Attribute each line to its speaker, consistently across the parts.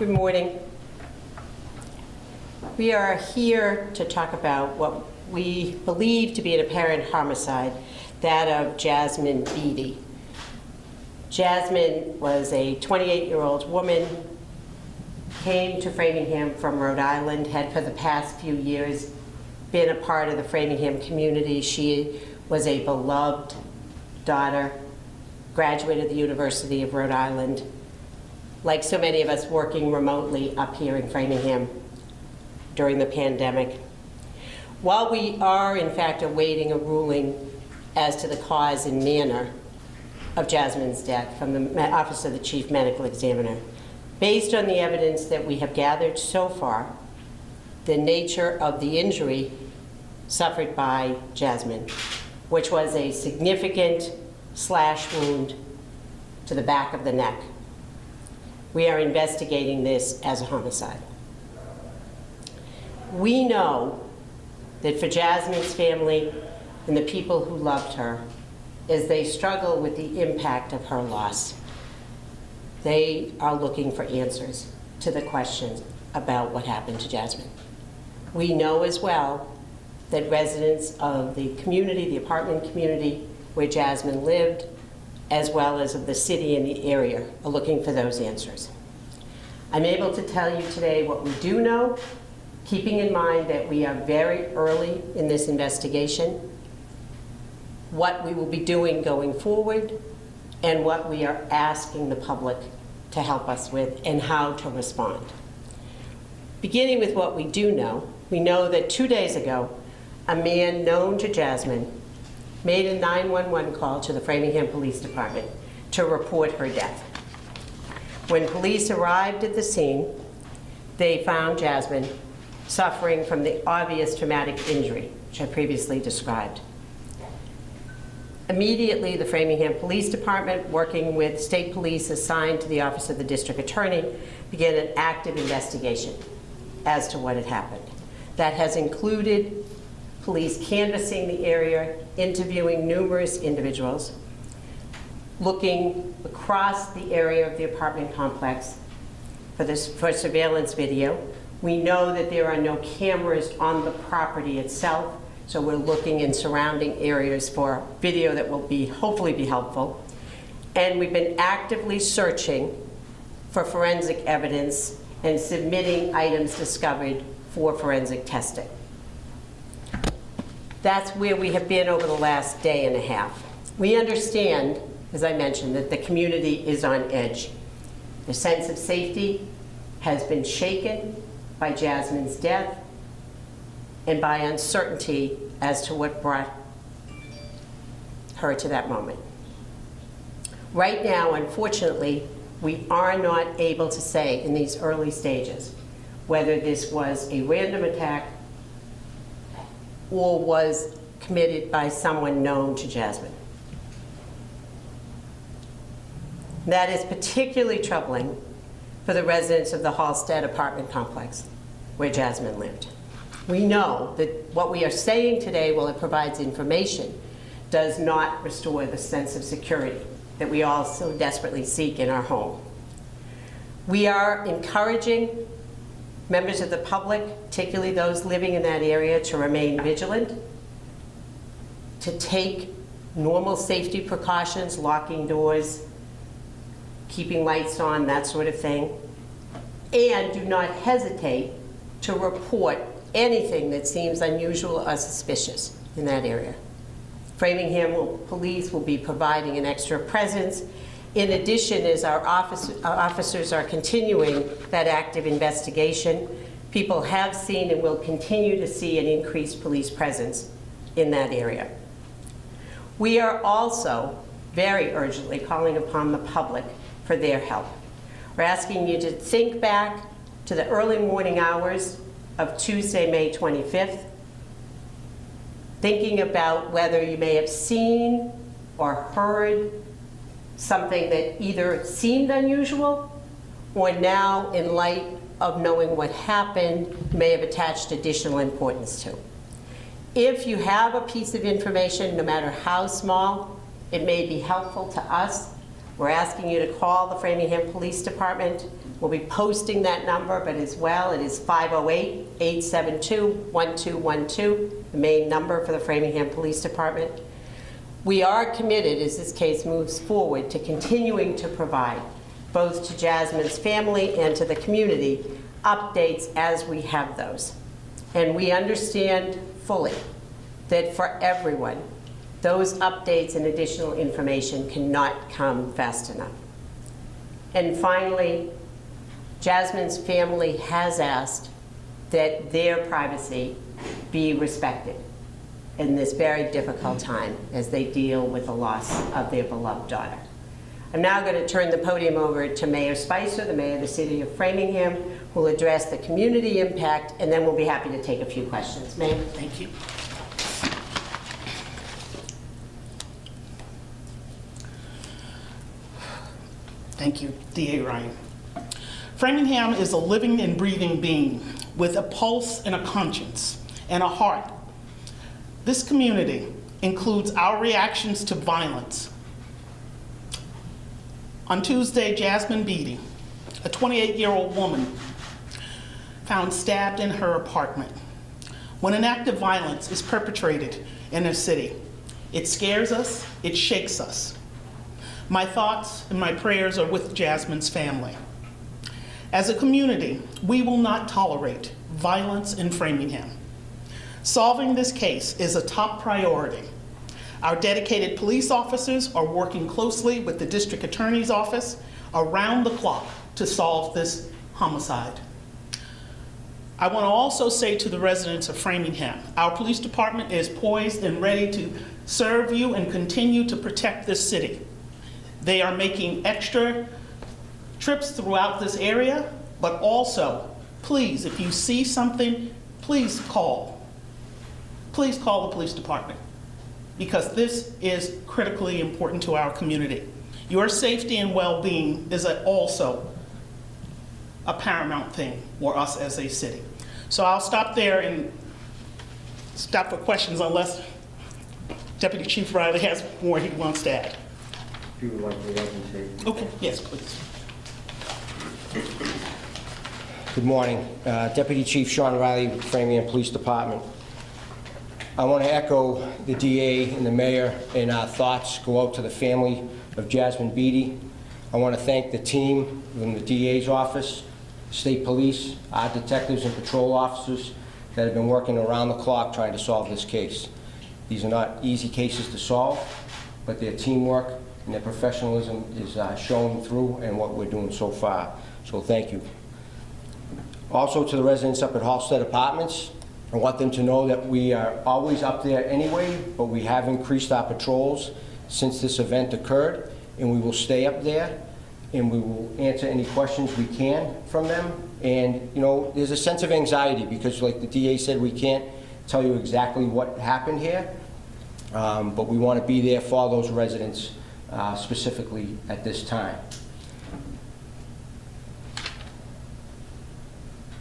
Speaker 1: Good morning. We are here to talk about what we believe to be an apparent homicide, that of Jasmyn Beatty. Jasmyn was a 28-year-old woman, came to Framingham from Rhode Island, had for the past few years been a part of the Framingham community. She was a beloved daughter, graduated the University of Rhode Island, like so many of us working remotely up here in Framingham during the pandemic. While we are, in fact, awaiting a ruling as to the cause and manner of Jasmyn's death from the Office of the Chief Medical Examiner, based on the evidence that we have gathered so far, the nature of the injury suffered by Jasmyn, which was a significant slash wound to the back of the neck. We are investigating this as a homicide. We know that for Jasmyn's family and the people who loved her, as they struggle with the impact of her loss, they are looking for answers to the questions about what happened to Jasmyn. We know as well that residents of the community, the apartment community where Jasmyn lived, as well as of the city and the area, are looking for those answers. I'm able to tell you today what we do know, keeping in mind that we are very early in this investigation, what we will be doing going forward, and what we are asking the public to help us with, and how to respond. Beginning with what we do know, we know that 2 days ago, a man known to Jasmyn made a 911 call to the Framingham Police Department to report her death. When police arrived at the scene, they found Jasmyn suffering from the obvious traumatic injury, which I previously described. Immediately, the Framingham Police Department, working with state police assigned to the Office of the District Attorney, began an active investigation as to what had happened. That has included police canvassing the area, interviewing numerous individuals, looking across the area of the apartment complex for surveillance video. We know that there are no cameras on the property itself, so we're looking in surrounding areas for video that will hopefully be helpful. And we've been actively searching for forensic evidence and submitting items discovered for forensic testing. That's where we have been over the last day and a half. We understand, as I mentioned, that the community is on edge. The sense of safety has been shaken by Jasmyn's death and by uncertainty as to what brought her to that moment. Right now, unfortunately, we are not able to say in these early stages whether this was a random attack or was committed by someone known to Jasmyn. That is particularly troubling for the residents of the Halstead apartment complex where Jasmyn lived. We know that what we are saying today, while it provides information, does not restore the sense of security that we all so desperately seek in our home. We are encouraging members of the public, particularly those living in that area, to remain vigilant, to take normal safety precautions, locking doors, keeping lights on, that sort of thing, and do not hesitate to report anything that seems unusual or suspicious in that area. Framingham Police will be providing an extra presence. In addition, as our officers are continuing that active investigation, people have seen and will continue to see an increased police presence in that area. We are also very urgently calling upon the public for their help. We're asking you to think back to the early morning hours of Tuesday, May 25th, thinking about whether you may have seen or heard something that either seemed unusual or now, in light of knowing what happened, may have attached additional importance to. If you have a piece of information, no matter how small, it may be helpful to us. We're asking you to call the Framingham Police Department We'll be posting that number, but as well, it is 508-872-1212, the main number for the Framingham Police Department. We are committed, as this case moves forward, to continuing to provide, both to Jasmyn's family and to the community, updates as we have those. And we understand fully that for everyone, those updates and additional information cannot come fast enough. And finally, Jasmyn's family has asked that their privacy be respected in this very difficult time as they deal with the loss of their beloved daughter. I'm now going to turn the podium over to Mayor Spicer, the Mayor of the City of Framingham, who will address the community impact, and then we'll be happy to take a few questions. Mayor?
Speaker 2: Thank you. Thank you, DA Ryan. Framingham is a living and breathing being with a pulse and a conscience and a heart. This community includes our reactions to violence. On Tuesday, Jasmyn Beatty, a 28-year-old woman, found stabbed in her apartment. When an act of violence is perpetrated in a city, it scares us, it shakes us. My thoughts and my prayers are with Jasmyn's family. As a community, we will not tolerate violence in Framingham. Solving this case is a top priority. Our dedicated police officers are working closely with the district attorney's office around the clock to solve this homicide. I want to also say to the residents of Framingham, our police department is poised and ready to serve you and continue to protect this city. They are making extra trips throughout this area, but also, please, if you see something, please call. Please call the police department, because this is critically important to our community. Your safety and well-being is also a paramount thing for us as a city. So I'll stop there and stop for questions unless Deputy Chief Riley has more he wants to add.
Speaker 3: If you would like to take.
Speaker 2: Okay, yes, please.
Speaker 3: Good morning. Deputy Chief Sean Riley, Framingham Police Department. I want to echo the DA and the Mayor, and our thoughts go out to the family of Jasmyn Beatty. I want to thank the team from the DA's office, State Police, our detectives and patrol officers that have been working around the clock trying to solve this case. These are not easy cases to solve, but their teamwork and their professionalism is showing through in what we're doing so far. So thank you. Also to the residents up at Halstead Apartments, I want them to know that we are always up there anyway, but we have increased our patrols since this event occurred, and we will stay up there, and we will answer any questions we can from them. And you know, there's a sense of anxiety because like the DA said, we can't tell you exactly what happened here, but we want to be there for those residents specifically at this time.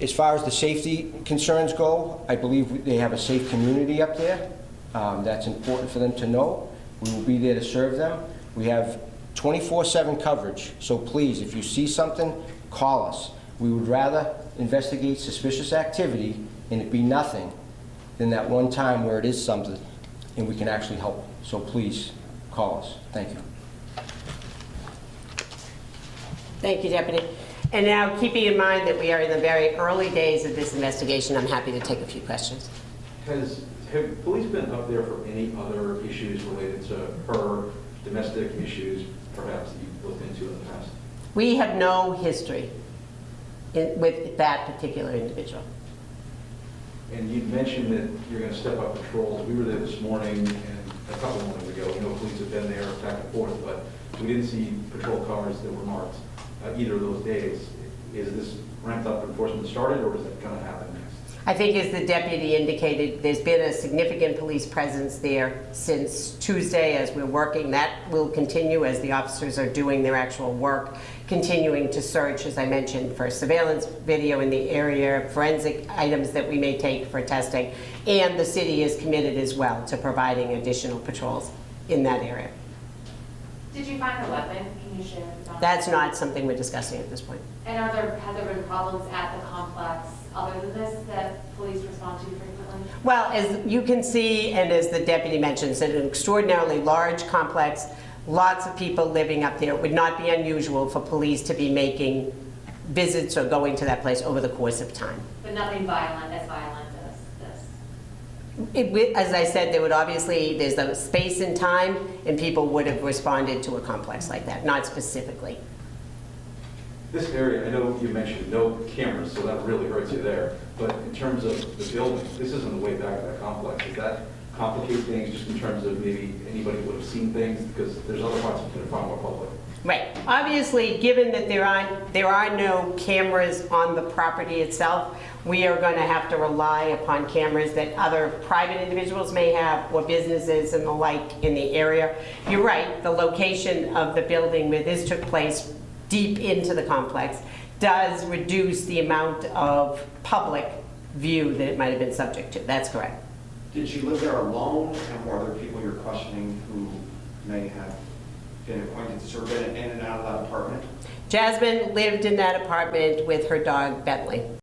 Speaker 3: As far as the safety concerns go, I believe they have a safe community up there. That's important for them to know. We will be there to serve them. We have 24/7 coverage, so please, if you see something, call us. We would rather investigate suspicious activity and it be nothing than that one time where it is something and we can actually help. So please, call us. Thank you.
Speaker 1: Thank you, Deputy. And now, keeping in mind that we are in the very early days of this investigation, I'm happy to take a few questions.
Speaker 4: Have police been up there for any other issues related to her, domestic issues, perhaps, that you've looked into in the past?
Speaker 1: We have no history with that particular individual.
Speaker 4: And you mentioned that you're going to step up patrols. We were there this morning and a couple of mornings ago. You know, police have been there back and forth, but we didn't see patrol cars that were marked either of those days. Is this ramped up enforcement started, or is that going to happen next?
Speaker 1: I think, as the deputy indicated, there's been a significant police presence there since Tuesday as we're working. That will continue as the officers are doing their actual work, continuing to search, as I mentioned, for surveillance video in the area, forensic items that we may take for testing, and the city is committed as well to providing additional patrols in that area.
Speaker 5: Did you find a weapon? Can Can you share about
Speaker 1: That's
Speaker 5: that?
Speaker 1: not something we're discussing at this point.
Speaker 5: And have there been problems at the complex other than this that police respond to frequently?
Speaker 1: Well, as you can see, and as the deputy mentioned, it's an extraordinarily large complex, lots of people living up there. It would not be unusual for police to be making visits or going to that place over the course of time.
Speaker 5: But nothing violent as this?
Speaker 1: As I said, there would obviously, there's a space and time, and people would have responded to a complex like that, not specifically.
Speaker 4: This area, I know you mentioned no cameras, so that really hurts you there. But in terms of the building, this isn't the way back of that complex. Does that complicate things just in terms of maybe anybody would have seen things? Because there's other parts that are far more public.
Speaker 1: Right. Obviously, given that there are no cameras on the property itself, we are going to have to rely upon cameras that other private individuals may have, or businesses and the like in the area. You're right, the location of the building where this took place deep into the complex does reduce the amount of public view that it might have been subject to. That's correct.
Speaker 6: Did she live there alone, and were there people you're questioning who may have been acquainted to her, been in and out of that apartment?
Speaker 1: Jasmyn lived in that apartment with her dog, Bentley.